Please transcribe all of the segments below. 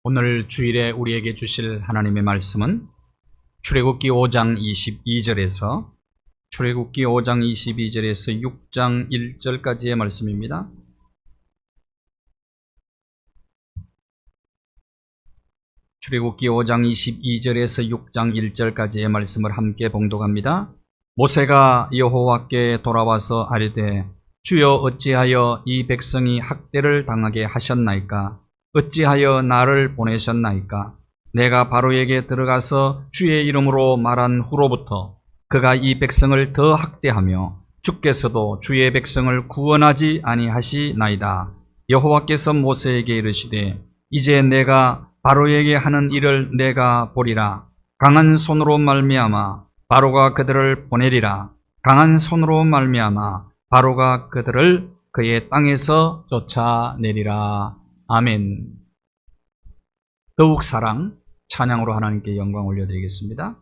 오늘 주일에 우리에게 주실 하나님의 말씀은 출애굽기 5장 22절에서 6장 1절까지의 말씀입니다. 출애굽기 5장 22절에서 6장 1절까지의 말씀을 함께 봉독합니다. 모세가 여호와께 돌아와서 아뢰되 주여 어찌하여 이 백성이 학대를 당하게 하셨나이까? 어찌하여 나를 보내셨나이까? 내가 바로에게 들어가서 주의 이름으로 말한 후로부터 그가 이 백성을 더 학대하며 주께서도 주의 백성을 구원하지 아니하시나이다. 여호와께서 모세에게 이르시되 이제 내가 바로에게 하는 일을 내가 보리라. 강한 손으로 말미암아 바로가 그들을 보내리라. 강한 손으로 말미암아 바로가 그들을 그의 땅에서 쫓아내리라. 아멘. 더욱 사랑, 찬양으로 하나님께 영광 올려드리겠습니다.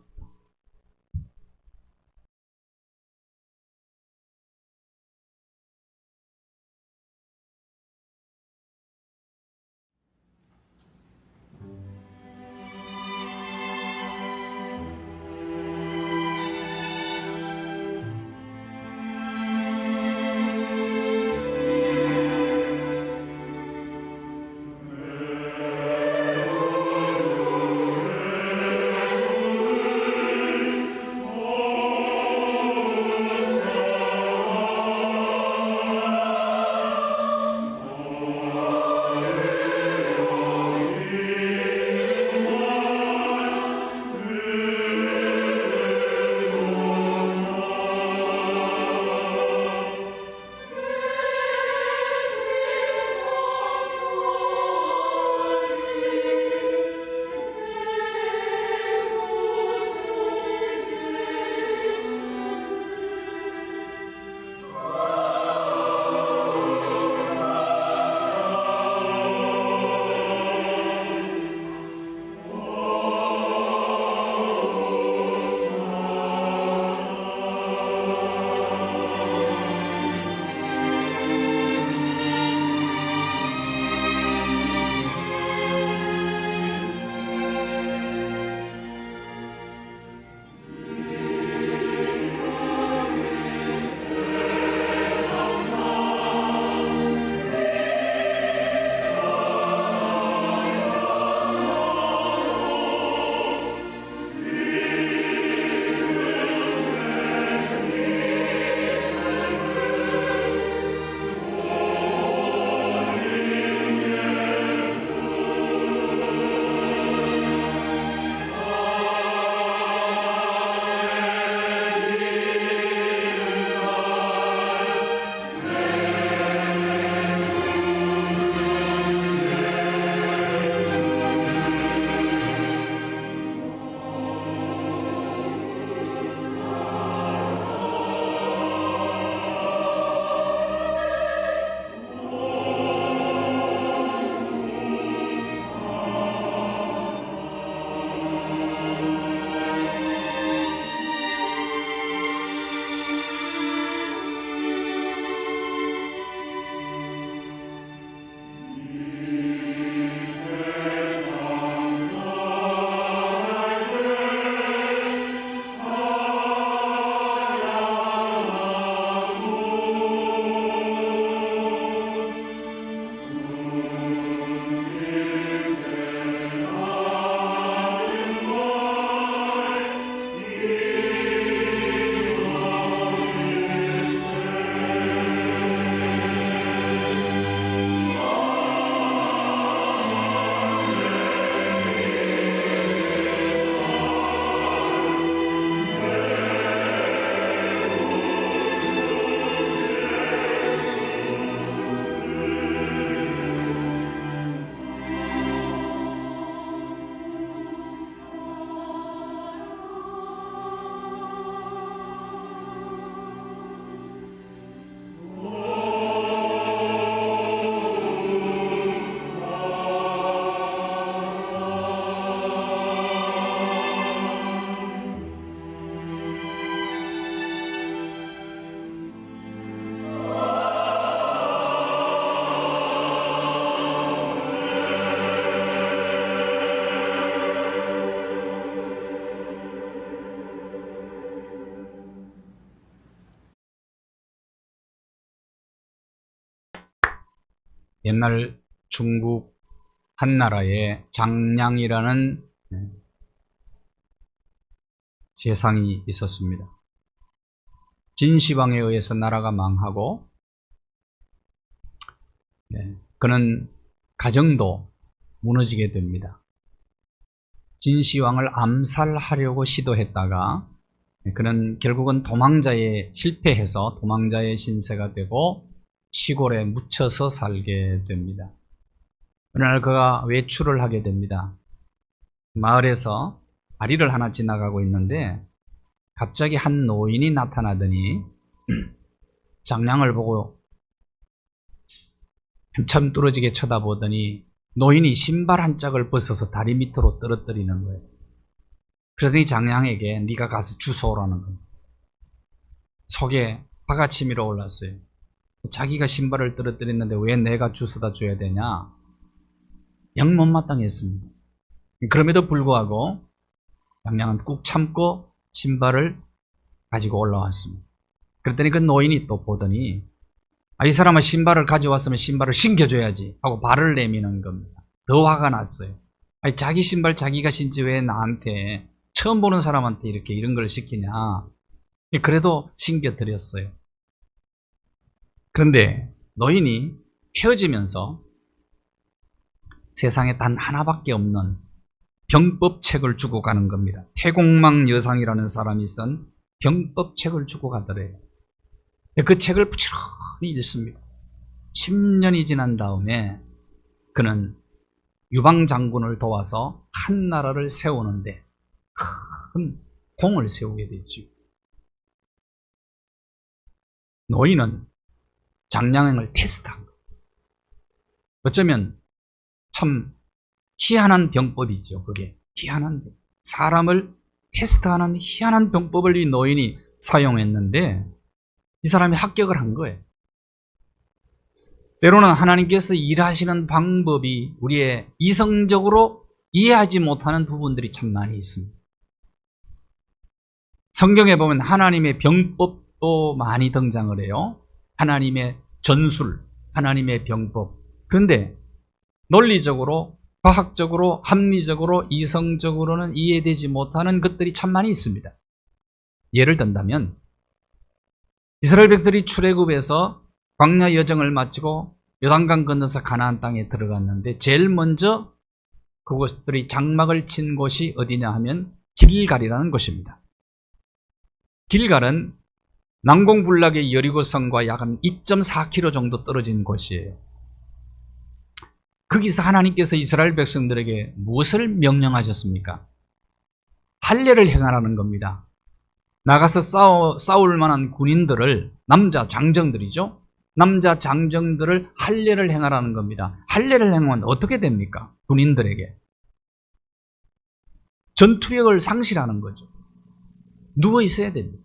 옛날 중국 한나라에 장량이라는 재상이 있었습니다. 진시황에 의해서 나라가 망하고 그는 가정도 무너지게 됩니다. 진시황을 암살하려고 시도했다가 그는 결국은 도망자에 실패해서 도망자의 신세가 되고 시골에 묻혀서 살게 됩니다. 어느 날 그가 외출을 하게 됩니다. 마을에서 다리를 하나 지나가고 있는데 갑자기 한 노인이 나타나더니 장량을 보고 한참 뚫어지게 쳐다보더니 노인이 신발 한 짝을 벗어서 다리 밑으로 떨어뜨리는 거예요. 그러더니 장량에게 네가 가서 주워오라는 겁니다. 속에 화가 치밀어 올랐어요. 자기가 신발을 떨어뜨렸는데 왜 내가 주워다 줘야 되냐? 영 못마땅했습니다. 그럼에도 불구하고 장량은 꾹 참고 신발을 가지고 올라왔습니다. 그랬더니 그 노인이 또 보더니 이 사람은 신발을 가져왔으면 신발을 신겨줘야지 하고 발을 내미는 겁니다. 더 화가 났어요. 자기 신발 자기가 신지 왜 나한테 처음 보는 사람한테 이렇게 이런 걸 시키냐. 그래도 신겨드렸어요. 그런데 노인이 헤어지면서 세상에 단 하나밖에 없는 병법책을 주고 가는 겁니다. 태공망 여상이라는 사람이 쓴 병법책을 주고 가더래요. 그 책을 부지런히 읽습니다. 10년이 지난 다음에 그는 유방장군을 도와서 한 나라를 세우는데 큰 공을 세우게 됐죠. 노인은 장량을 테스트한 거예요. 어쩌면 참 희한한 병법이죠. 그게 희한한 병법. 사람을 테스트하는 희한한 병법을 이 노인이 사용했는데 이 사람이 합격을 한 거예요. 때로는 하나님께서 일하시는 방법이 우리의 이성적으로 이해하지 못하는 부분들이 참 많이 있습니다. 성경에 보면 하나님의 병법도 많이 등장을 해요. 하나님의 전술, 하나님의 병법. 그런데 논리적으로, 과학적으로, 합리적으로, 이성적으로는 이해되지 못하는 것들이 참 많이 있습니다. 예를 든다면 이스라엘 백성들이 출애굽에서 광야 여정을 마치고 요단강 건너서 가나안 땅에 들어갔는데 제일 먼저 그것들이 장막을 친 곳이 어디냐 하면 길갈이라는 곳입니다. 길갈은 난공불락의 여리고성과 약 한 2.4km 정도 떨어진 곳이에요. 거기서 하나님께서 이스라엘 백성들에게 무엇을 명령하셨습니까? 할례를 행하라는 겁니다. 나가서 싸울 만한 군인들을, 남자 장정들이죠. 남자 장정들을 할례를 행하라는 겁니다. 할례를 행하면 어떻게 됩니까? 군인들에게 전투력을 상실하는 거죠. 누워 있어야 됩니다.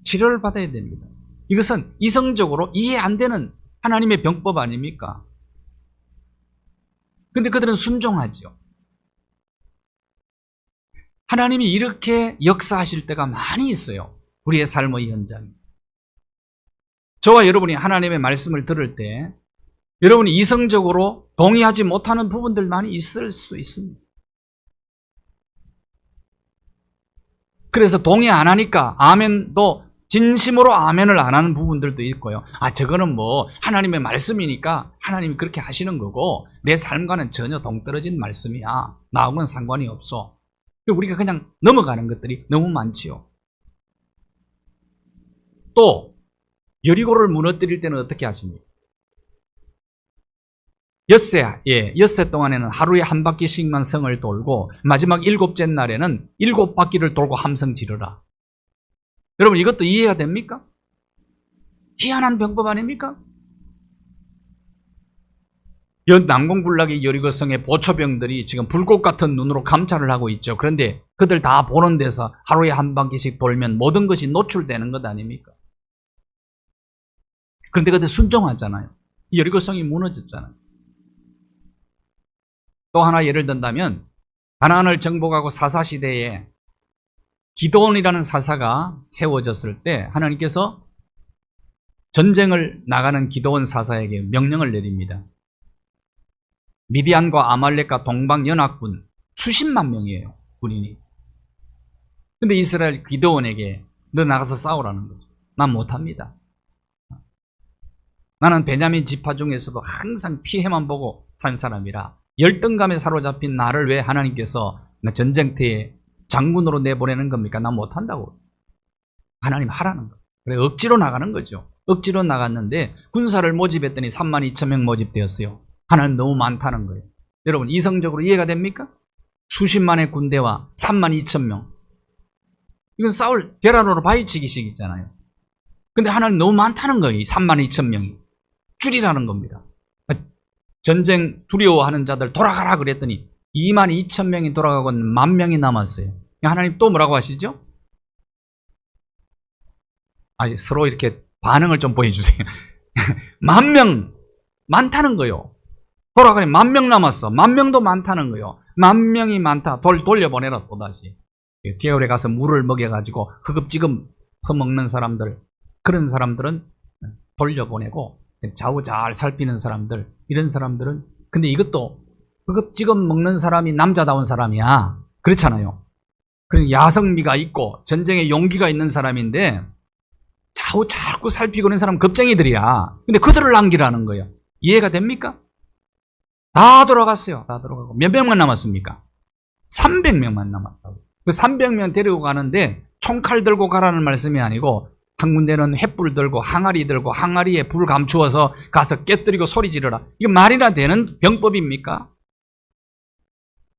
치료를 받아야 됩니다. 이것은 이성적으로 이해 안 되는 하나님의 병법 아닙니까? 근데 그들은 순종하죠. 하나님이 이렇게 역사하실 때가 많이 있어요. 우리의 삶의 현장에. 저와 여러분이 하나님의 말씀을 들을 때 여러분이 이성적으로 동의하지 못하는 부분들 많이 있을 수 있습니다. 그래서 동의 안 하니까 아멘도 진심으로 아멘을 안 하는 부분들도 있고요. 저거는 뭐 하나님의 말씀이니까 하나님이 그렇게 하시는 거고 내 삶과는 전혀 동떨어진 말씀이야. 나하고는 상관이 없어. 우리가 그냥 넘어가는 것들이 너무 많지요. 또 여리고를 무너뜨릴 때는 어떻게 하십니까? 엿새 동안에는 하루에 한 바퀴씩만 성을 돌고 마지막 7째 날에는 7바퀴를 돌고 함성 지르라. 여러분 이것도 이해가 됩니까? 희한한 병법 아닙니까? 난공불락의 여리고성의 보초병들이 지금 불꽃 같은 눈으로 감찰을 하고 있죠. 그런데 그들 다 보는 데서 하루에 한 바퀴씩 돌면 모든 것이 노출되는 것 아닙니까? 그런데 그들 순종하잖아요. 여리고성이 무너졌잖아요. 또 하나 예를 든다면 가나안을 정복하고 사사시대에 기드온이라는 사사가 세워졌을 때 하나님께서 전쟁을 나가는 기드온 사사에게 명령을 내립니다. 미디안과 아말렉과 동방연합군 수십만 명이에요. 군인이. 근데 이스라엘 기드온에게 너 나가서 싸우라는 거죠. 난 못합니다. 나는 베냐민 지파 중에서도 항상 피해만 보고 산 사람이라 열등감에 사로잡힌 나를 왜 하나님께서 전쟁터에 장군으로 내보내는 겁니까? 난 못한다고. 하나님 하라는 거예요. 그래 억지로 나가는 거죠. 억지로 나갔는데 군사를 모집했더니 32,000명 모집되었어요. 하나님 너무 많다는 거예요. 여러분 이성적으로 이해가 됩니까? 수십만의 군대와 32,000명. 이건 싸울 계란으로 바위치기식이잖아요. 근데 하나님 너무 많다는 거예요. 32,000명이. 줄이라는 겁니다. 전쟁 두려워하는 자들 돌아가라 그랬더니 22,000명이 돌아가고 10,000명이 남았어요. 하나님 또 뭐라고 하시죠? 서로 이렇게 반응을 좀 보여주세요. 10,000명 많다는 거예요. 돌아가니 10,000명 남았어. 10,000명도 많다는 거예요. 10,000명이 많다. 돌려보내라 또다시. 개울에 가서 물을 먹여가지고 허겁지겁 퍼먹는 사람들, 그런 사람들은 돌려보내고 좌우 잘 살피는 사람들, 이런 사람들은 근데 이것도 허겁지겁 먹는 사람이 남자다운 사람이야. 그렇잖아요. 그런 야성미가 있고 전쟁에 용기가 있는 사람인데 좌우 자꾸 살피고 있는 사람 겁쟁이들이야. 근데 그들을 남기라는 거예요. 이해가 됩니까? 다 돌아갔어요. 다 돌아가고 몇 명만 남았습니까? 300명만 남았다고. 그 300명 데리고 가는데 총칼 들고 가라는 말씀이 아니고 한 군데는 횃불 들고 항아리 들고 항아리에 불 감추어서 가서 깨뜨리고 소리 지르라. 이거 말이나 되는 병법입니까?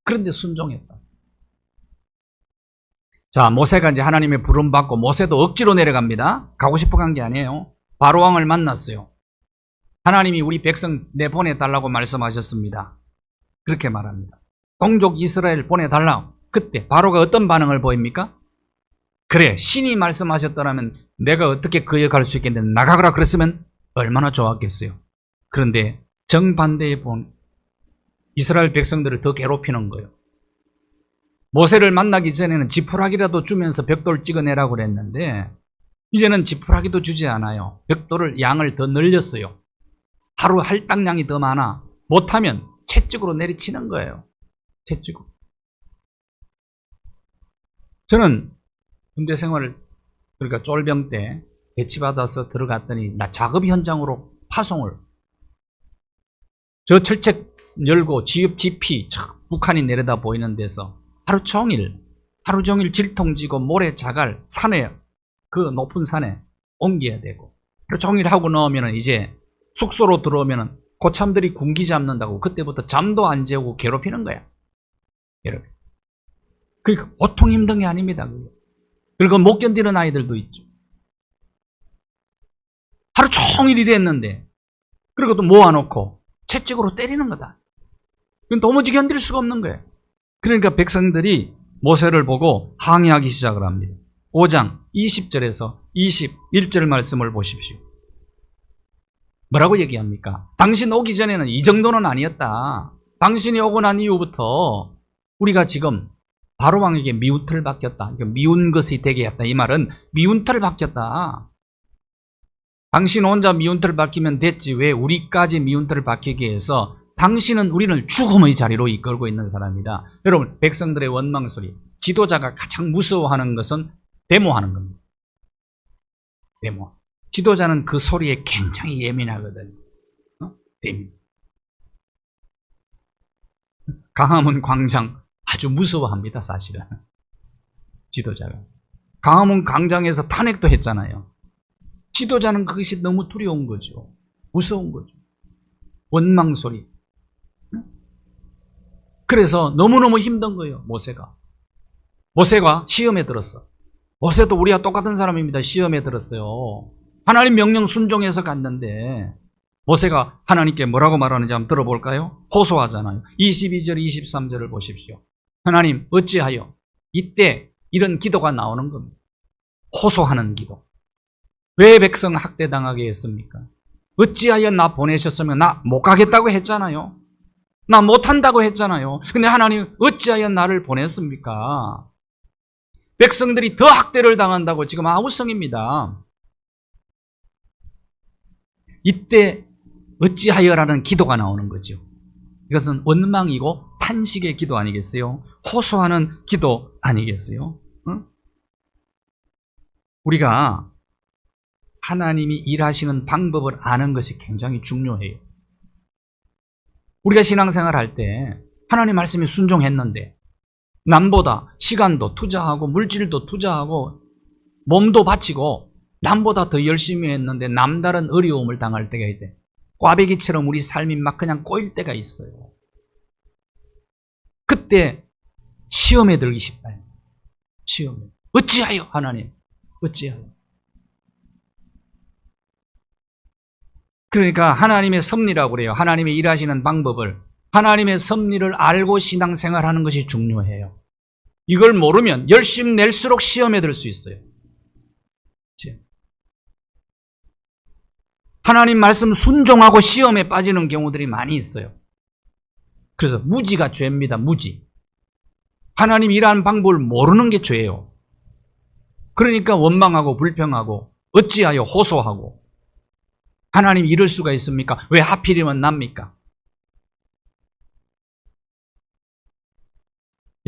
그런데 순종했다. 자, 모세가 이제 하나님의 부름 받고 모세도 억지로 내려갑니다. 가고 싶어 간 게 아니에요. 바로왕을 만났어요. 하나님이 우리 백성 내보내달라고 말씀하셨습니다. 그렇게 말합니다. 동족 이스라엘 보내달라고. 그때 바로가 어떤 반응을 보입니까? 그래, 신이 말씀하셨더라면 내가 어떻게 그 역할을 할 수 있겠는데 나가거라 그랬으면 얼마나 좋았겠어요. 그런데 정반대에 본 이스라엘 백성들을 더 괴롭히는 거예요. 모세를 만나기 전에는 지푸라기라도 주면서 벽돌 찍어내라고 그랬는데 이제는 지푸라기도 주지 않아요. 벽돌을 양을 더 늘렸어요. 하루 할당량이 더 많아. 못하면 채찍으로 내리치는 거예요. 채찍으로. 저는 군대 생활을 그러니까 쫄병 때 배치받아서 들어갔더니 나 작업 현장으로 파송을 저 철책 열고 지읍 지피 북한이 내려다 보이는 데서 하루 종일 질통지고 모래자갈 산에 그 높은 산에 옮겨야 되고 하루 종일 하고 나오면 이제 숙소로 들어오면 고참들이 군기 잡는다고 그때부터 잠도 안 재우고 괴롭히는 거야. 여러분. 그러니까 보통 힘든 게 아닙니다. 그리고 못 견디는 아이들도 있죠. 하루 종일 일했는데 그리고 또 모아놓고 채찍으로 때리는 거다. 그건 도무지 견딜 수가 없는 거예요. 그러니까 백성들이 모세를 보고 항의하기 시작을 합니다. 5장 20절에서 21절 말씀을 보십시오. 뭐라고 얘기합니까? 당신 오기 전에는 이 정도는 아니었다. 당신이 오고 난 이후부터 우리가 지금 바로왕에게 미운 틀을 바뀌었다. 미운 것이 되게 했다. 이 말은 미운 틀을 바뀌었다. 당신 혼자 미운 틀을 바뀌면 됐지 왜 우리까지 미운 틀을 바뀌게 해서 당신은 우리를 죽음의 자리로 이끌고 있는 사람이다. 여러분 백성들의 원망소리 지도자가 가장 무서워하는 것은 데모하는 겁니다. 데모. 지도자는 그 소리에 굉장히 예민하거든. 데모. 광화문 광장 아주 무서워합니다. 사실은. 지도자가. 광화문 광장에서 탄핵도 했잖아요. 지도자는 그것이 너무 두려운 거죠. 무서운 거죠. 원망소리. 그래서 너무너무 힘든 거예요. 모세가 시험에 들었어. 모세도 우리와 똑같은 사람입니다. 시험에 들었어요. 하나님 명령 순종해서 갔는데 모세가 하나님께 뭐라고 말하는지 한번 들어볼까요? 호소하잖아요. 22절 23절을 보십시오. 하나님 어찌하여 이때 이런 기도가 나오는 겁니다. 호소하는 기도. 왜 백성 학대당하게 했습니까? 어찌하여 나 보내셨으면 나 못 가겠다고 했잖아요. 나 못한다고 했잖아요. 근데 하나님 어찌하여 나를 보냈습니까? 백성들이 더 학대를 당한다고 지금 아우성입니다. 이때 어찌하여라는 기도가 나오는 거죠. 이것은 원망이고 탄식의 기도 아니겠어요? 호소하는 기도 아니겠어요? 응? 우리가 하나님이 일하시는 방법을 아는 것이 굉장히 중요해요. 우리가 신앙생활 할 때 하나님 말씀에 순종했는데 남보다 시간도 투자하고 물질도 투자하고 몸도 바치고 남보다 더 열심히 했는데 남다른 어려움을 당할 때가 있대. 꽈배기처럼 우리 삶이 막 그냥 꼬일 때가 있어요. 그때 시험에 들기 쉽다. 시험에. 어찌하여 하나님? 어찌하여? 그러니까 하나님의 섭리라고 그래요. 하나님의 일하시는 방법을, 하나님의 섭리를 알고 신앙생활하는 것이 중요해요. 이걸 모르면 열심 낼수록 시험에 들 수 있어요. 하나님 말씀 순종하고 시험에 빠지는 경우들이 많이 있어요. 그래서 무지가 죄입니다. 무지. 하나님 일하는 방법을 모르는 게 죄예요. 그러니까 원망하고 불평하고 어찌하여 호소하고. 하나님 이럴 수가 있습니까? 왜 하필이면 납니까?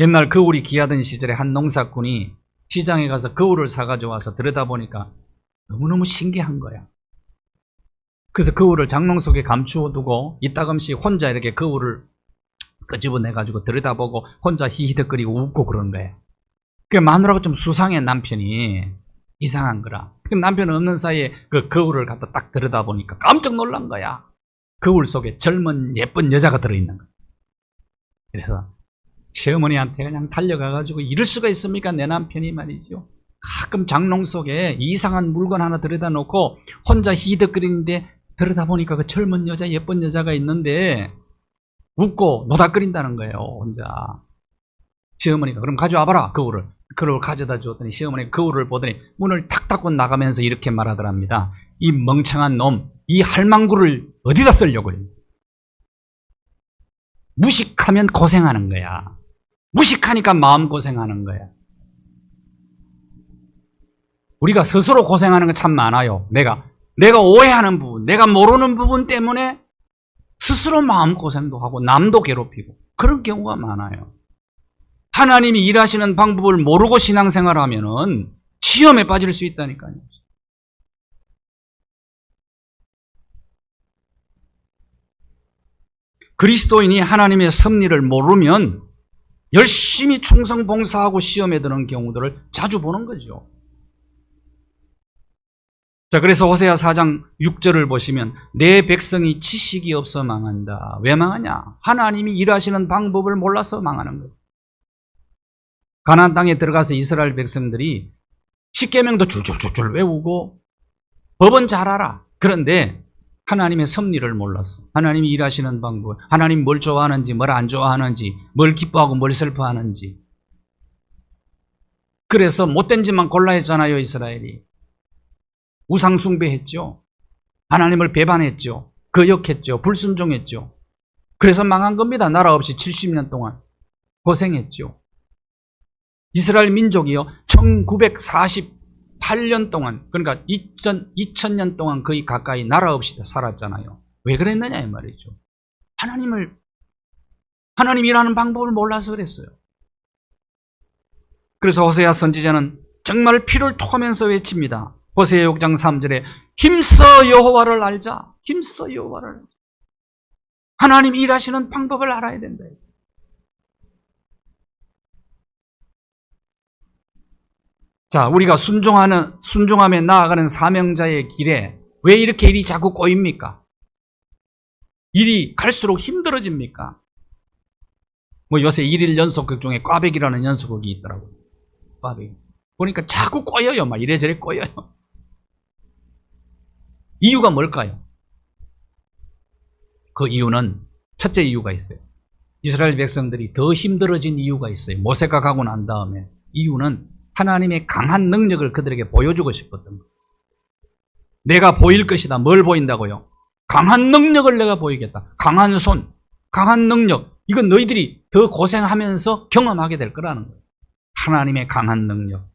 옛날 거울이 귀하던 시절에 한 농사꾼이 시장에 가서 거울을 사가지고 와서 들여다보니까 너무너무 신기한 거야. 그래서 거울을 장롱 속에 감추어두고 이따금씩 혼자 이렇게 거울을 끄집어내가지고 들여다보고 혼자 히히덕거리고 웃고 그런 거예요. 그 마누라가 좀 수상해. 남편이 이상한 거라. 그 남편 없는 사이에 그 거울을 갖다 딱 들여다보니까 깜짝 놀란 거야. 거울 속에 젊은 예쁜 여자가 들어있는 거야. 그래서 시어머니한테 그냥 달려가가지고 이럴 수가 있습니까? 내 남편이 말이죠. 가끔 장롱 속에 이상한 물건 하나 들여다 놓고 혼자 히덕거리는데 들여다보니까 그 젊은 여자, 예쁜 여자가 있는데 웃고 노닥거린다는 거예요, 혼자. 시어머니가 그럼 가져와봐라, 거울을. 그걸 가져다 주었더니 시어머니가 거울을 보더니 문을 탁 닫고 나가면서 이렇게 말하더랍니다. 이 멍청한 놈, 이 할망구를 어디다 쓰려고 그래? 무식하면 고생하는 거야. 무식하니까 마음고생하는 거야. 우리가 스스로 고생하는 거 참 많아요. 내가 오해하는 부분, 내가 모르는 부분 때문에 스스로 마음고생도 하고 남도 괴롭히고 그런 경우가 많아요. 하나님이 일하시는 방법을 모르고 신앙생활하면은 시험에 빠질 수 있다니까요. 그리스도인이 하나님의 섭리를 모르면 열심히 충성 봉사하고 시험에 드는 경우들을 자주 보는 거죠. 자, 그래서 호세아 4장 6절을 보시면 내 백성이 지식이 없어 망한다. 왜 망하냐? 하나님이 일하시는 방법을 몰라서 망하는 거예요. 가나안 땅에 들어가서 이스라엘 백성들이 십계명도 줄줄줄줄 외우고 법은 잘 알아. 그런데 하나님의 섭리를 몰랐어. 하나님이 일하시는 방법, 하나님 뭘 좋아하는지 뭘 안 좋아하는지, 뭘 기뻐하고 뭘 슬퍼하는지. 그래서 못된 짓만 골라 했잖아요. 이스라엘이 우상 숭배했죠. 하나님을 배반했죠. 거역했죠. 불순종했죠. 그래서 망한 겁니다. 나라 없이 70년 동안 고생했죠. 이스라엘 민족이요 1948년 동안, 그러니까 2000년 동안 거의 가까이 나라 없이 살았잖아요. 왜 그랬느냐 이 말이죠. 하나님 일하는 방법을 몰라서 그랬어요. 그래서 호세아 선지자는 정말 피를 토하면서 외칩니다. 호세아 6장 3절에 힘써 여호와를 알자. 힘써 여호와를 알자. 하나님 일하시는 방법을 알아야 된다. 자, 우리가 순종함에 나아가는 사명자의 길에 왜 이렇게 일이 자꾸 꼬입니까? 일이 갈수록 힘들어집니까? 뭐 요새 1일 연속극 중에 꽈배기라는 연속극이 있더라고요. 꽈배기. 보니까 자꾸 꼬여요. 막 이래저래 꼬여요. 이유가 뭘까요? 그 이유는 첫째 이유가 있어요. 이스라엘 백성들이 더 힘들어진 이유가 있어요. 모세가 가고 난 다음에. 이유는 하나님의 강한 능력을 그들에게 보여주고 싶었던 거예요. 내가 보일 것이다. 뭘 보인다고요? 강한 능력을 내가 보이겠다. 강한 손, 강한 능력. 이건 너희들이 더 고생하면서 경험하게 될 거라는 거예요. 하나님의 강한 능력.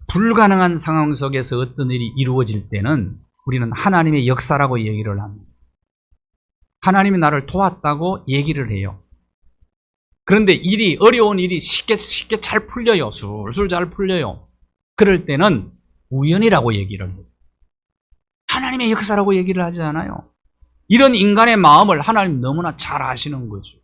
불가능한 상황 속에서 어떤 일이 이루어질 때는 우리는 하나님의 역사라고 얘기를 합니다. 하나님이 나를 도왔다고 얘기를 해요. 그런데 어려운 일이 쉽게 잘 풀려요. 술술 잘 풀려요. 그럴 때는 우연이라고 얘기를 해요. 하나님의 역사라고 얘기를 하지 않아요. 이런 인간의 마음을 하나님 너무나 잘 아시는 거죠.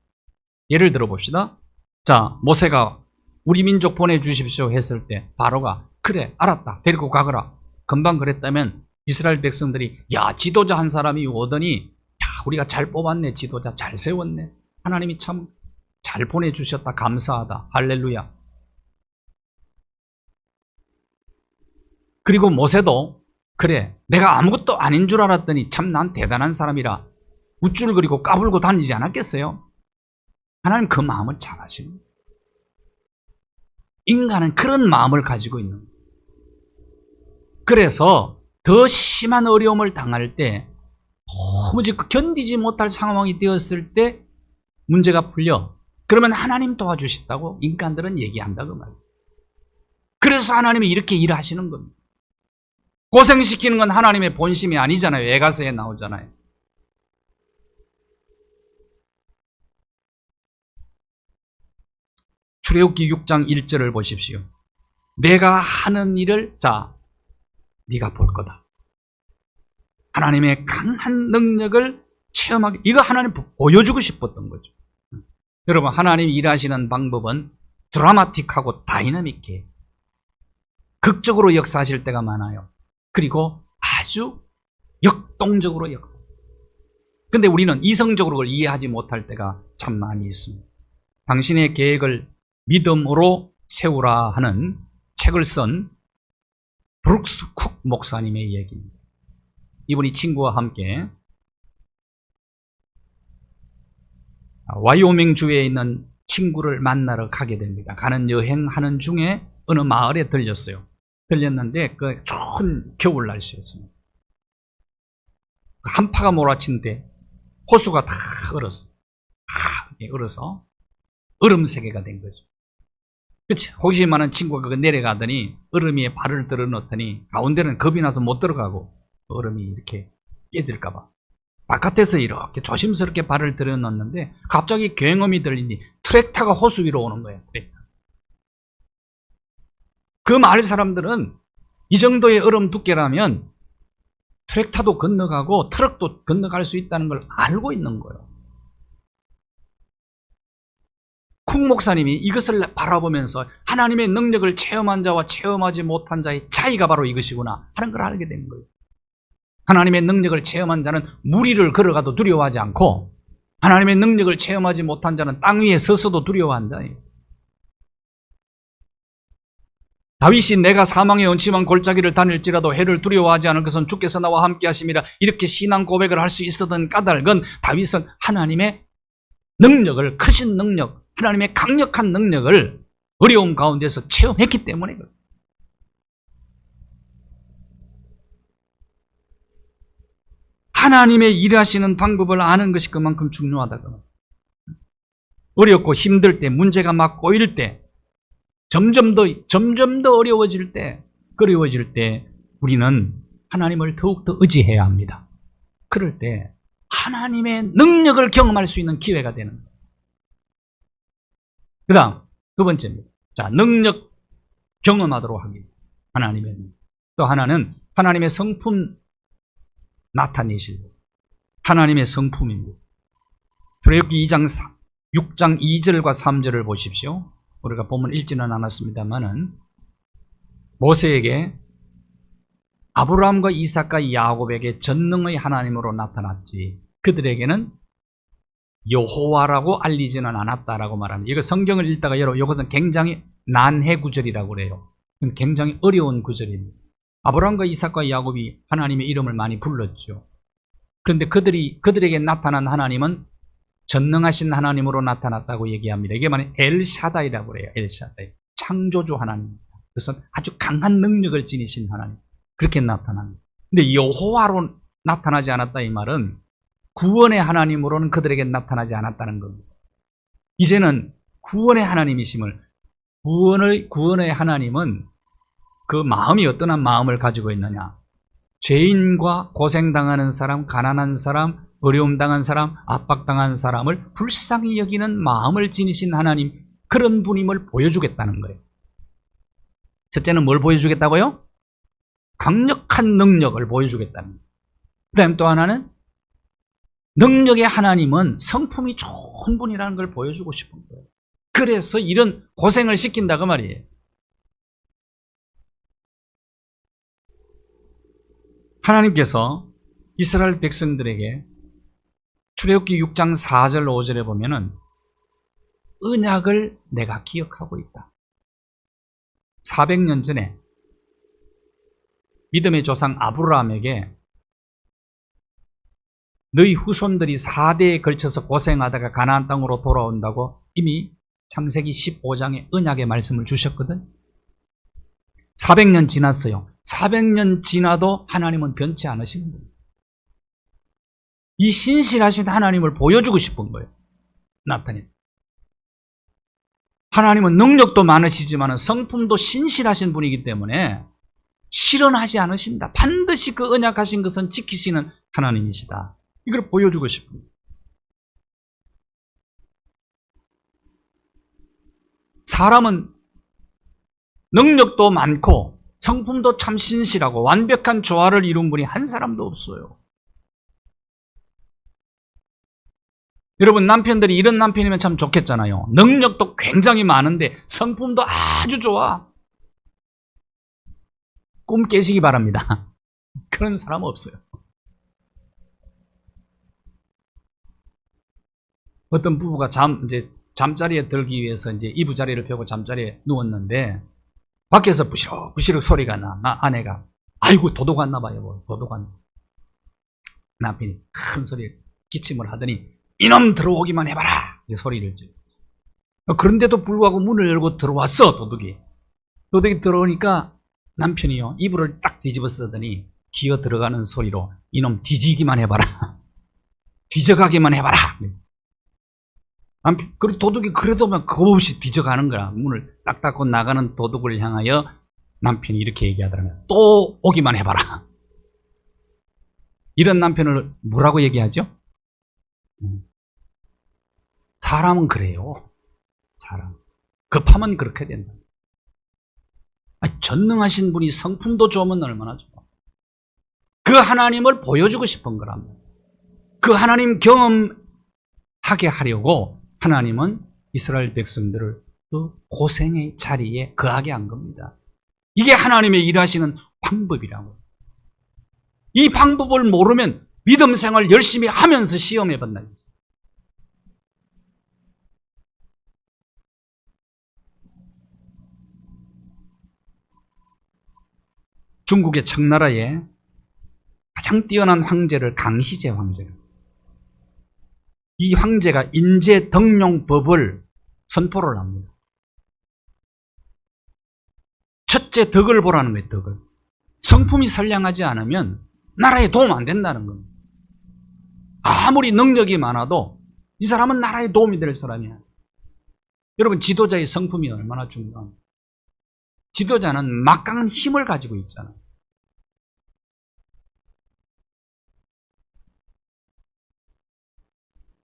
예를 들어 봅시다. 자, 모세가 우리 민족 보내주십시오 했을 때 바로가 그래 알았다 데리고 가거라. 금방 그랬다면 이스라엘 백성들이 야 지도자 한 사람이 오더니 야 우리가 잘 뽑았네. 지도자 잘 세웠네. 하나님이 참 잘 보내주셨다. 감사하다. 할렐루야. 그리고 모세도 그래 내가 아무것도 아닌 줄 알았더니 참 난 대단한 사람이라 우쭐 그리고 까불고 다니지 않았겠어요? 하나님 그 마음을 잘 아시는 거예요. 인간은 그런 마음을 가지고 있는 거예요. 그래서 더 심한 어려움을 당할 때 도무지 견디지 못할 상황이 되었을 때 문제가 풀려. 그러면 하나님 도와주신다고 인간들은 얘기한다 그 말이에요. 그래서 하나님이 이렇게 일하시는 겁니다. 고생시키는 건 하나님의 본심이 아니잖아요. 에가서에 나오잖아요. 출애굽기 6장 1절을 보십시오. 내가 하는 일을 네가 볼 거다. 하나님의 강한 능력을 체험하게 이거 하나님 보여주고 싶었던 거죠. 여러분 하나님이 일하시는 방법은 드라마틱하고 다이나믹해. 극적으로 역사하실 때가 많아요. 그리고 아주 역동적으로 역사. 근데 우리는 이성적으로 그걸 이해하지 못할 때가 참 많이 있습니다. 당신의 계획을 믿음으로 세우라 하는 책을 쓴 브룩스 쿡 목사님의 얘기입니다. 이분이 친구와 함께 와이오밍 주에 있는 친구를 만나러 가게 됩니다. 가는 여행하는 중에 어느 마을에 들렸는데 그 추운 겨울 날씨였습니다. 한파가 몰아친데 호수가 다 얼었어요. 얼어서 얼음 세계가 된 거죠. 그치? 호기심 많은 친구가 그거 내려가더니 얼음 위에 발을 들어 넣더니 가운데는 겁이 나서 못 들어가고 얼음이 이렇게 깨질까봐 바깥에서 이렇게 조심스럽게 발을 들어 넣는데 갑자기 굉음이 들리니 트랙터가 호수 위로 오는 거예요. 트랙터. 그 마을 사람들은 이 정도의 얼음 두께라면 트랙터도 건너가고 트럭도 건너갈 수 있다는 걸 알고 있는 거예요. 쿡 목사님이 이것을 바라보면서 하나님의 능력을 체험한 자와 체험하지 못한 자의 차이가 바로 이것이구나 하는 걸 알게 된 거예요. 하나님의 능력을 체험한 자는 물 위를 걸어가도 두려워하지 않고 하나님의 능력을 체험하지 못한 자는 땅 위에 서서도 두려워한다. 다윗이 내가 사망의 음침한 골짜기를 다닐지라도 해를 두려워하지 않을 것은 주께서 나와 함께 하심이라 이렇게 신앙 고백을 할 수 있었던 까닭은 다윗은 하나님의 능력을 크신 능력 하나님의 강력한 능력을 어려움 가운데서 체험했기 때문에 그래요. 하나님의 일하시는 방법을 아는 것이 그만큼 중요하다고. 어렵고 힘들 때 문제가 막 꼬일 때 점점 더 어려워질 때 우리는 하나님을 더욱더 의지해야 합니다. 그럴 때 하나님의 능력을 경험할 수 있는 기회가 되는 거예요. 그 다음 두 번째입니다. 능력 경험하도록 하기. 하나님의 능력. 또 하나는 하나님의 성품 나타내실 하나님의 성품입니다. 출애굽기 6장 2절과 3절을 보십시오. 우리가 본문 읽지는 않았습니다만은 모세에게 아브라함과 이삭과 야곱에게 전능의 하나님으로 나타났지 그들에게는 여호와라고 알리지는 않았다라고 말합니다. 이거 성경을 읽다가 여러분 이것은 굉장히 난해 구절이라고 그래요. 굉장히 어려운 구절입니다. 아브라함과 이삭과 야곱이 하나님의 이름을 많이 불렀죠. 그런데 그들에게 나타난 하나님은 전능하신 하나님으로 나타났다고 얘기합니다. 이게 만약 엘샤다이라고 그래요. 엘샤다이. 창조주 하나님. 그래서 아주 강한 능력을 지니신 하나님. 그렇게 나타납니다. 근데 여호와로 나타나지 않았다 이 말은 구원의 하나님으로는 그들에게 나타나지 않았다는 겁니다. 이제는 구원의 하나님이심을 구원의 하나님은 그 마음이 어떠한 마음을 가지고 있느냐. 죄인과 고생당하는 사람, 가난한 사람, 어려움 당한 사람, 압박당한 사람을 불쌍히 여기는 마음을 지니신 하나님, 그런 분임을 보여주겠다는 거예요. 첫째는 뭘 보여주겠다고요? 강력한 능력을 보여주겠다는 거예요. 그 다음 또 하나는 능력의 하나님은 성품이 좋은 분이라는 걸 보여주고 싶은 거예요. 그래서 이런 고생을 시킨다 그 말이에요. 하나님께서 이스라엘 백성들에게 출애굽기 6장 4절 5절에 보면은 언약을 내가 기억하고 있다. 400년 전에 믿음의 조상 아브라함에게 너희 후손들이 4대에 걸쳐서 고생하다가 가나안 땅으로 돌아온다고 이미 창세기 15장에 언약의 말씀을 주셨거든. 400년 지났어요. 400년 지나도 하나님은 변치 않으시는 거예요. 이 신실하신 하나님을 보여주고 싶은 거예요. 나타내. 하나님은 능력도 많으시지만 성품도 신실하신 분이기 때문에 실현하지 않으신다. 반드시 그 언약하신 것은 지키시는 하나님이시다. 이걸 보여주고 싶은 거예요. 사람은 능력도 많고 성품도 참 신실하고 완벽한 조화를 이룬 분이 한 사람도 없어요. 여러분, 남편들이 이런 남편이면 참 좋겠잖아요. 능력도 굉장히 많은데 성품도 아주 좋아. 꿈 깨시기 바랍니다. 그런 사람 없어요. 어떤 부부가 잠자리에 들기 위해서 이제 이부자리를 펴고 잠자리에 누웠는데 밖에서 부시럭부시럭 소리가 나. 아내가 아이고 도둑 왔나 봐요. 도둑 왔나. 남편이 큰 소리 기침을 하더니 이놈 들어오기만 해봐라. 이제 소리를 질렀어. 그런데도 불구하고 문을 열고 들어왔어. 도둑이 들어오니까 남편이요 이불을 딱 뒤집어 쓰더니 기어 들어가는 소리로 이놈 뒤지기만 해봐라. 뒤져가기만 해봐라. 그리고 도둑이 그래도 막 겁없이 뒤져가는 거야. 문을 딱 닫고 나가는 도둑을 향하여 남편이 이렇게 얘기하더라고요. 또 오기만 해봐라. 이런 남편을 뭐라고 얘기하죠? 사람은 그래요. 사람. 급하면 그렇게 된다. 전능하신 분이 성품도 좋으면 얼마나 좋아. 그 하나님을 보여주고 싶은 거랍니다. 그 하나님 경험하게 하려고 하나님은 이스라엘 백성들을 그 고생의 자리에 거하게 한 겁니다. 이게 하나님의 일하시는 방법이라고. 이 방법을 모르면 믿음 생활 열심히 하면서 시험해 본다. 중국의 청나라에 가장 뛰어난 황제를 강희제 황제를. 이 황제가 인재 덕용법을 선포를 합니다. 첫째 덕을 보라는 거예요. 덕을. 성품이 선량하지 않으면 나라에 도움 안 된다는 겁니다. 아무리 능력이 많아도 이 사람은 나라에 도움이 될 사람이야. 여러분, 지도자의 성품이 얼마나 중요합니까? 지도자는 막강한 힘을 가지고 있잖아요.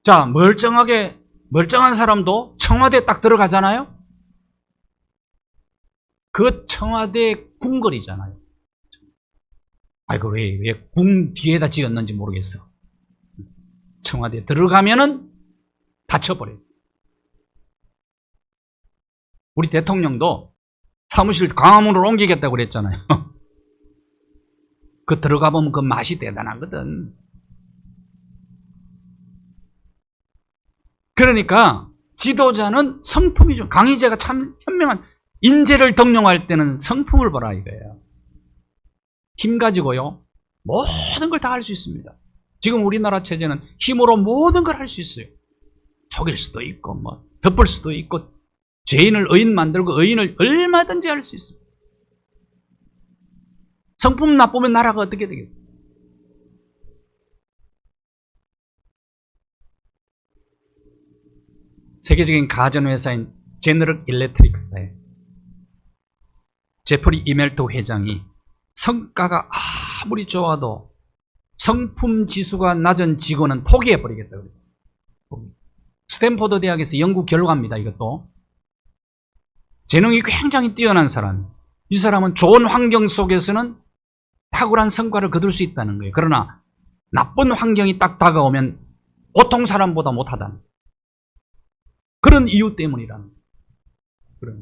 자, 멀쩡한 사람도 청와대에 딱 들어가잖아요? 그 청와대 궁궐이잖아요. 아이고, 왜 궁 뒤에다 지었는지 모르겠어. 청와대에 들어가면은 다쳐버려요. 우리 대통령도 사무실 광화문으로 옮기겠다고 그랬잖아요. 그 들어가 보면 그 맛이 대단하거든. 그러니까 지도자는 성품이 좀, 강희제가 참 현명한, 인재를 덕용할 때는 성품을 보라 이거예요. 힘 가지고요 모든 걸 다 할 수 있습니다. 지금 우리나라 체제는 힘으로 모든 걸 할 수 있어요. 속일 수도 있고 덮을 수도 있고 죄인을 의인 만들고 의인을 얼마든지 할 수 있습니다. 성품 나쁘면 나라가 어떻게 되겠어요? 세계적인 가전회사인 제너럴 일렉트릭스의 제프리 이멜토 회장이 성과가 아무리 좋아도 성품 지수가 낮은 직원은 포기해버리겠다 그랬죠. 스탠포드 대학에서 연구 결과입니다. 이것도 재능이 굉장히 뛰어난 사람, 이 사람은 좋은 환경 속에서는 탁월한 성과를 거둘 수 있다는 거예요. 그러나 나쁜 환경이 딱 다가오면 보통 사람보다 못하다는 그런 이유 때문이라는 거예요.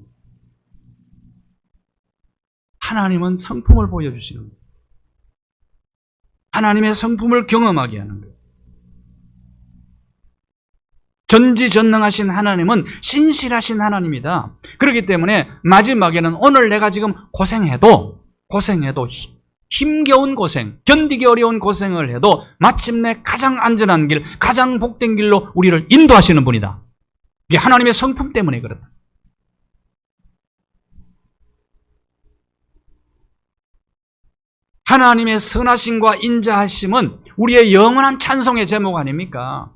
하나님은 성품을 보여주시는 거예요. 하나님의 성품을 경험하게 하는 거예요. 전지전능하신 하나님은 신실하신 하나님이다. 그렇기 때문에 마지막에는 오늘 내가 지금 고생해도 힘겨운 고생, 견디기 어려운 고생을 해도 마침내 가장 안전한 길, 가장 복된 길로 우리를 인도하시는 분이다. 이게 하나님의 성품 때문에 그렇다. 하나님의 선하심과 인자하심은 우리의 영원한 찬송의 제목 아닙니까?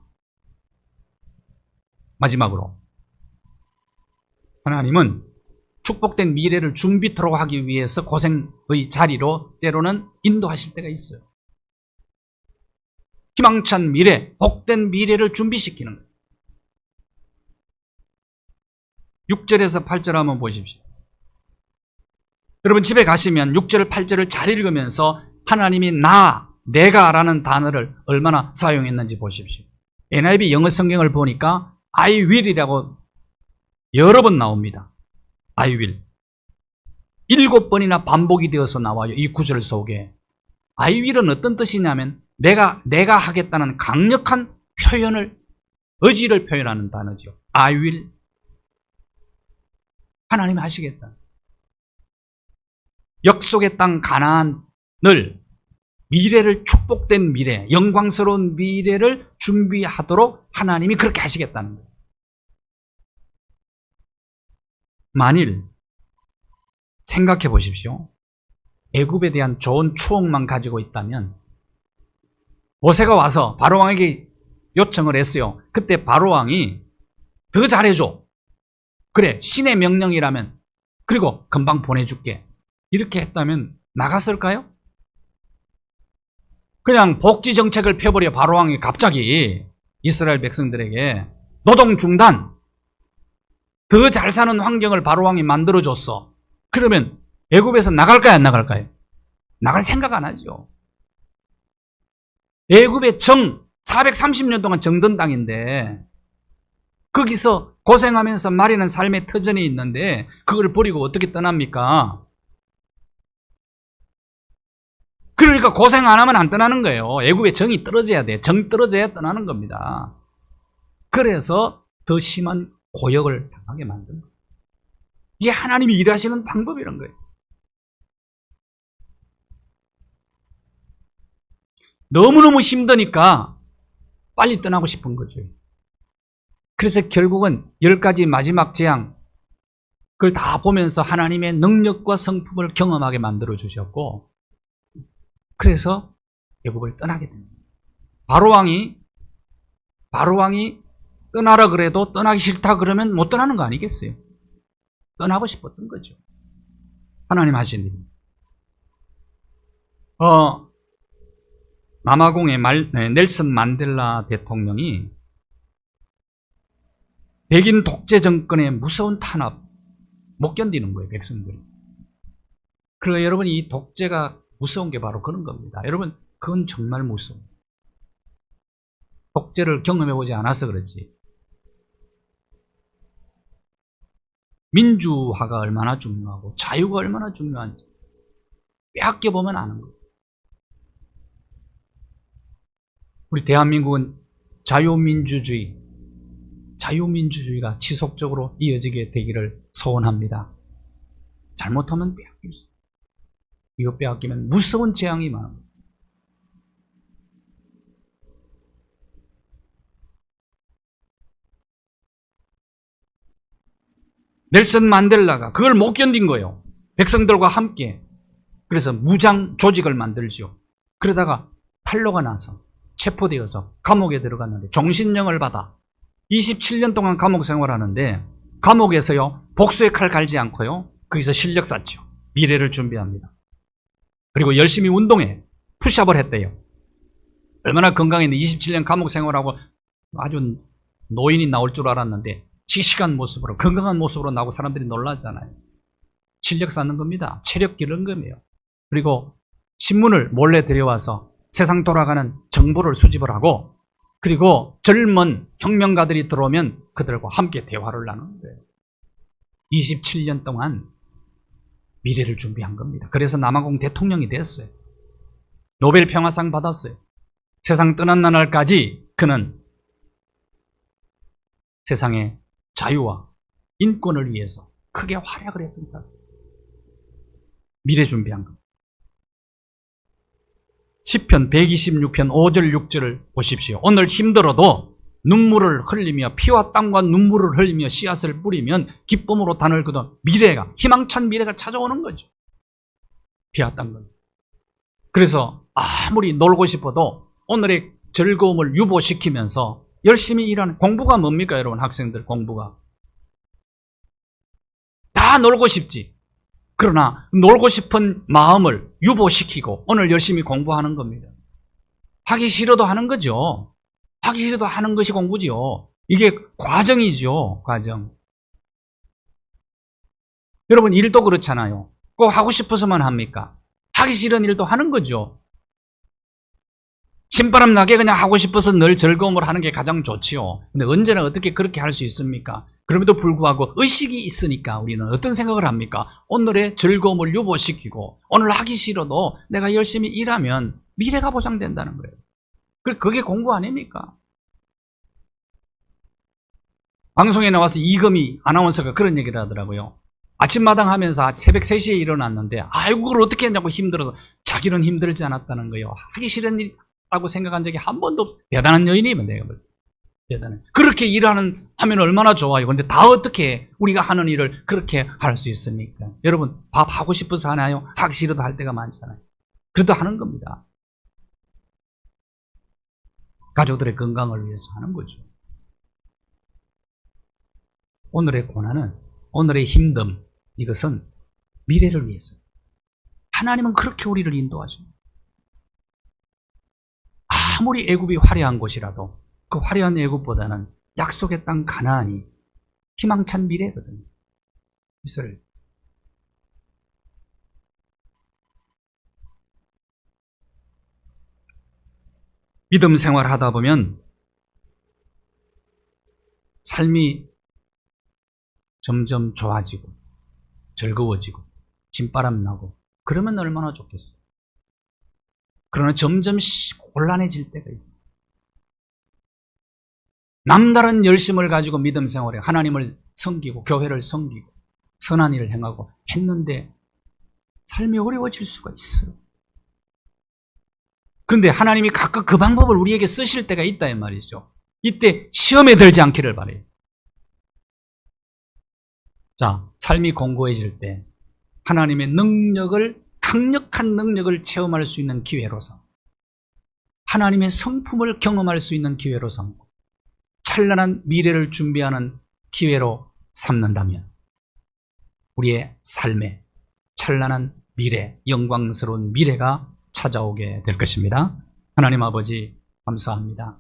마지막으로 하나님은 축복된 미래를 준비토록 하기 위해서 고생의 자리로 때로는 인도하실 때가 있어요. 희망찬 미래, 복된 미래를 준비시키는 거예요. 6절에서 8절 한번 보십시오. 여러분 집에 가시면 6절, 8절을 잘 읽으면서 하나님이 내가 라는 단어를 얼마나 사용했는지 보십시오. NIV 영어 성경을 보니까 I will이라고 여러 번 나옵니다. I will. 7번이나 반복이 되어서 나와요. 이 구절 속에. I will은 어떤 뜻이냐면 내가 하겠다는 강력한 표현을, 의지를 표현하는 단어죠. I will. 하나님이 하시겠다. 약속의 땅 가나안을, 미래를, 축복된 미래, 영광스러운 미래를 준비하도록 하나님이 그렇게 하시겠다는 거예요. 만일 생각해 보십시오. 애굽에 대한 좋은 추억만 가지고 있다면 모세가 와서 바로왕에게 요청을 했어요. 그때 바로왕이 더 잘해줘. 그래, 신의 명령이라면, 그리고 금방 보내줄게. 이렇게 했다면 나갔을까요? 그냥 복지 정책을 펴버려 바로왕이 갑자기 이스라엘 백성들에게 노동 중단, 더 잘 사는 환경을 바로왕이 만들어줬어. 그러면 애굽에서 나갈까요, 안 나갈까요? 나갈 생각 안 하죠. 애굽의 430년 동안 정든 땅인데 거기서 고생하면서 마리는 삶의 터전이 있는데 그걸 버리고 어떻게 떠납니까? 그러니까 고생 안 하면 안 떠나는 거예요. 애굽의 정이 떨어져야 돼. 정 떨어져야 떠나는 겁니다. 그래서 더 심한 고역을 당하게 만든 거예요. 이게 하나님이 일하시는 방법이란 거예요. 너무너무 힘드니까 빨리 떠나고 싶은 거죠. 그래서 결국은 10가지 마지막 재앙, 그걸 다 보면서 하나님의 능력과 성품을 경험하게 만들어 주셨고, 그래서 애굽을 떠나게 됩니다. 바로왕이 떠나라 그래도 떠나기 싫다 그러면 못 떠나는 거 아니겠어요? 떠나고 싶었던 거죠. 하나님 하신 일. 남아공의 넬슨 만델라 대통령이 백인 독재 정권의 무서운 탄압 못 견디는 거예요, 백성들이. 그러니까 여러분, 이 독재가 무서운 게 바로 그런 겁니다. 여러분, 그건 정말 무서워요. 독재를 경험해보지 않아서 그렇지. 민주화가 얼마나 중요하고 자유가 얼마나 중요한지 빼앗겨보면 아는 거예요. 우리 대한민국은 자유민주주의가 지속적으로 이어지게 되기를 소원합니다. 잘못하면 빼앗길 수 있어요. 이거 빼앗기면 무서운 재앙이 많아요. 넬슨 만델라가 그걸 못 견딘 거예요. 백성들과 함께. 그래서 무장 조직을 만들죠. 그러다가 탄로가 나서 체포되어서 감옥에 들어갔는데 종신형을 받아 27년 동안 감옥 생활하는데, 감옥에서요 복수의 칼 갈지 않고요 거기서 실력 쌓죠. 미래를 준비합니다. 그리고 열심히 운동해 푸시업을 했대요. 얼마나 건강했는데 27년 감옥 생활하고 아주 노인이 나올 줄 알았는데 씩씩한 모습으로 건강한 모습으로 나오고 사람들이 놀라잖아요. 실력 쌓는 겁니다. 체력 기르는 거예요. 그리고 신문을 몰래 들여와서 세상 돌아가는 정보를 수집을 하고 그리고 젊은 혁명가들이 들어오면 그들과 함께 대화를 나누는 거예요. 27년 동안 미래를 준비한 겁니다. 그래서 남아공 대통령이 됐어요. 노벨 평화상 받았어요. 세상 떠난 날까지 그는 세상의 자유와 인권을 위해서 크게 활약을 했던 사람. 미래 준비한 겁니다. 시편 126편 5절 6절을 보십시오. 오늘 힘들어도 눈물을 흘리며 피와 땀과 눈물을 흘리며 씨앗을 뿌리면 기쁨으로 단을 거둔 미래가, 희망찬 미래가 찾아오는 거죠. 피와 땀과. 그래서 아무리 놀고 싶어도 오늘의 즐거움을 유보시키면서 열심히 일하는, 공부가 뭡니까 여러분? 학생들 공부가 다 놀고 싶지. 그러나 놀고 싶은 마음을 유보시키고 오늘 열심히 공부하는 겁니다. 하기 싫어도 하는 거죠. 하기 싫어도 하는 것이 공부지요. 이게 과정이죠. 과정. 여러분 일도 그렇잖아요. 꼭 하고 싶어서만 합니까? 하기 싫은 일도 하는 거죠. 신바람 나게 그냥 하고 싶어서 늘 즐거움을 하는 게 가장 좋지요. 근데 언제나 어떻게 그렇게 할 수 있습니까? 그럼에도 불구하고 의식이 있으니까 우리는 어떤 생각을 합니까? 오늘의 즐거움을 유보시키고 오늘 하기 싫어도 내가 열심히 일하면 미래가 보장된다는 거예요. 그게 공부 아닙니까? 방송에 나와서 이금희 아나운서가 그런 얘기를 하더라고요. 아침마당 하면서 새벽 3시에 일어났는데 아이고 그걸 어떻게 했냐고 힘들어서 자기는 힘들지 않았다는 거예요. 하기 싫은 일이라고 생각한 적이 한 번도 없어요. 대단한 여인이면 내가 볼 때. 대단해. 그렇게 일하는 하면 얼마나 좋아요. 그런데 다 어떻게 우리가 하는 일을 그렇게 할 수 있습니까? 여러분 밥 하고 싶어서 하나요? 하기 싫어도 할 때가 많잖아요. 그래도 하는 겁니다. 가족들의 건강을 위해서 하는 거죠. 오늘의 고난은, 오늘의 힘듦, 이것은 미래를 위해서. 하나님은 그렇게 우리를 인도하십니다. 아무리 애굽이 화려한 곳이라도 그 화려한 애굽보다는 약속의 땅 가나안이 희망찬 미래거든요. 이스라엘. 믿음 생활을 하다 보면 삶이 점점 좋아지고 즐거워지고 진바람 나고 그러면 얼마나 좋겠어요. 그러나 점점 곤란해질 때가 있어요. 남다른 열심을 가지고 믿음 생활에 하나님을 섬기고 교회를 섬기고 선한 일을 행하고 했는데 삶이 어려워질 수가 있어요. 그런데 하나님이 가끔 그 방법을 우리에게 쓰실 때가 있다 이 말이죠. 이때 시험에 들지 않기를 바래요. 자, 삶이 공고해질 때 하나님의 능력을, 강력한 능력을 체험할 수 있는 기회로 삼고 하나님의 성품을 경험할 수 있는 기회로 삼고 찬란한 미래를 준비하는 기회로 삼는다면 우리의 삶에 찬란한 미래, 영광스러운 미래가 찾아오게 될 것입니다. 하나님 아버지 감사합니다.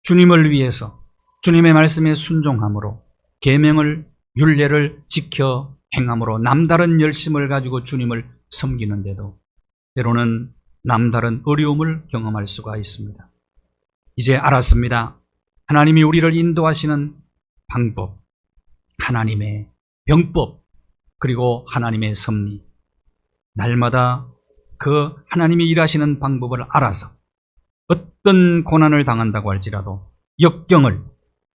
주님을 위해서 주님의 말씀에 순종함으로 계명을, 율례를 지켜 행함으로 남다른 열심을 가지고 주님을 섬기는데도 때로는 남다른 어려움을 경험할 수가 있습니다. 이제 알았습니다. 하나님이 우리를 인도하시는 방법, 하나님의 병법, 그리고 하나님의 섭리, 날마다 그 하나님이 일하시는 방법을 알아서 어떤 고난을 당한다고 할지라도 역경을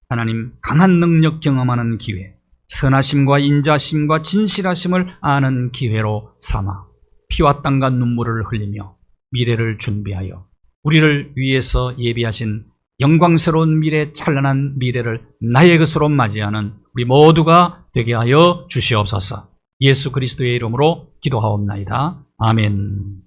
하나님 강한 능력 경험하는 기회, 선하심과 인자심과 진실하심을 아는 기회로 삼아 피와 땀과 눈물을 흘리며 미래를 준비하여 우리를 위해서 예비하신 영광스러운 미래, 찬란한 미래를 나의 것으로 맞이하는 우리 모두가 되게 하여 주시옵소서. 예수 그리스도의 이름으로 기도하옵나이다. 아멘.